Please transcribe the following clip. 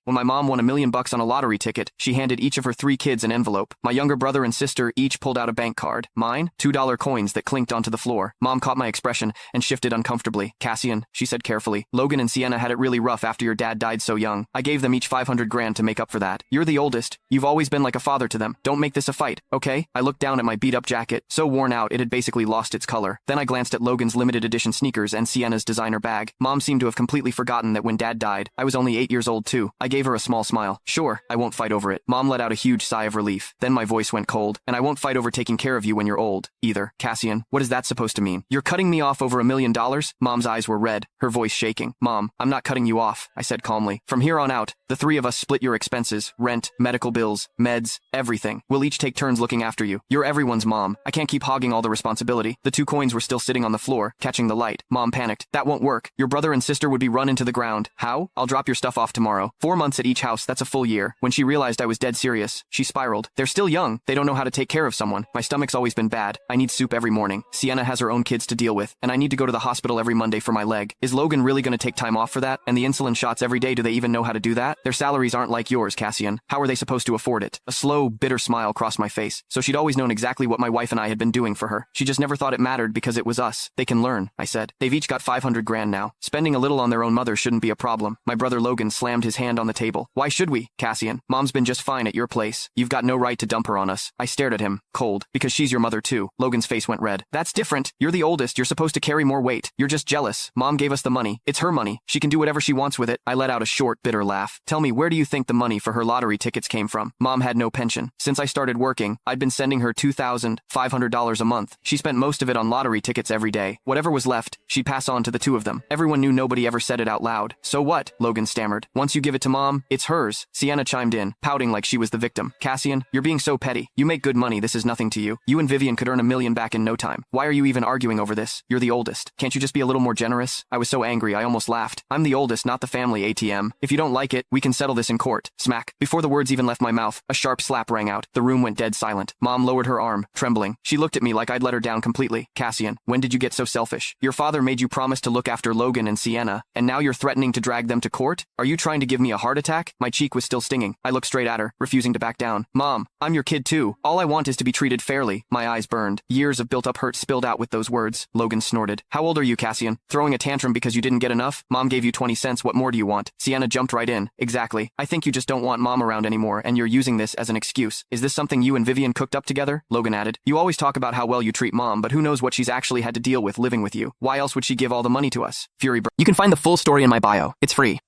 When my mom won $1 million on a lottery ticket, she handed each of her 3 kids an envelope. My younger brother and sister each pulled out a bank card. Mine, $2 coins that clinked onto the floor. Mom caught my expression and shifted uncomfortably. Cassian, she said carefully, Logan and Sienna had it really rough after your dad died so young. I gave them each 500 grand to make up for that. You're the oldest. You've always been like a father to them. Don't make this a fight, okay? I looked down at my beat-up jacket, so worn out it had basically lost its color. Then I glanced at Logan's limited edition sneakers and Sienna's designer bag. Mom seemed to have completely forgotten that when Dad died, I was only 8 years old too. I gave her a small smile. Sure, I won't fight over it. Mom let out a huge sigh of relief. Then my voice went cold. And I won't fight over taking care of you when you're old, either. Cassian, what is that supposed to mean? You're cutting me off over $1 million? Mom's eyes were red, her voice shaking. Mom, I'm not cutting you off, I said calmly. From here on out, the 3 of us split your expenses, rent, medical bills, meds, everything. We'll each take turns looking after you. You're everyone's mom. I can't keep hogging all the responsibility. The 2 coins were still sitting on the floor, catching the light. Mom panicked. That won't work. Your brother and sister would be run into the ground. How? I'll drop your stuff off tomorrow. 4 months at each house, that's a full year. When she realized I was dead serious, she spiraled. They're still young. They don't know how to take care of someone. My stomach's always been bad. I need soup every morning. Sienna has her own kids to deal with, and I need to go to the hospital every Monday for my leg. Is Logan really going to take time off for that? And the insulin shots every day, do they even know how to do that? Their salaries aren't like yours, Cassian. How are they supposed to afford it? A slow, bitter smile crossed my face. So she'd always known exactly what my wife and I had been doing for her. She just never thought it mattered because it was us. They can learn, I said. They've each got 500 grand now. Spending a little on their own mother shouldn't be a problem. My brother Logan slammed his hand on the table. Why should we, Cassian? Mom's been just fine at your place. You've got no right to dump her on us. I stared at him, cold, because she's your mother too. Logan's face went red. That's different. You're the oldest. You're supposed to carry more weight. You're just jealous. Mom gave us the money. It's her money. She can do whatever she wants with it. I let out a short, bitter laugh. Tell me, where do you think the money for her lottery tickets came from? Mom had no pension. Since I started working, I'd been sending her $2,500 a month. She spent most of it on lottery tickets every day. Whatever was left, she'd pass on to the 2 of them. Everyone knew nobody ever said it out loud. So what? Logan stammered. Once you give it to Mom, it's hers. Sienna chimed in, pouting like she was the victim. Cassian, you're being so petty. You make good money. This is nothing to you. You and Vivian could earn $1 million back in no time. Why are you even arguing over this? You're the oldest. Can't you just be a little more generous? I was so angry I almost laughed. I'm the oldest, not the family ATM. If you don't like it, we can settle this in court. Smack. Before the words even left my mouth, a sharp slap rang out. The room went dead silent. Mom lowered her arm, trembling. She looked at me like I'd let her down completely. Cassian, when did you get so selfish? Your father made you promise to look after Logan and Sienna, and now you're threatening to drag them to court? Are you trying to give me a heart attack? My cheek was still stinging. I looked straight at her, refusing to back down. Mom, I'm your kid too. All I want is to be treated fairly. My eyes burned. Years of built-up hurt spilled out with those words. Logan snorted. How old are you, Cassian? Throwing a tantrum because you didn't get enough? Mom gave you 20 cents. What more do you want? Sienna jumped right in. Exactly. I think you just don't want Mom around anymore, and you're using this as an excuse. Is this something you and Vivian cooked up together? Logan added. You always talk about how well you treat Mom, but who knows what she's actually had to deal with living with you. Why else would she give all the money to us? Fury burned. You can find the full story in my bio. It's free.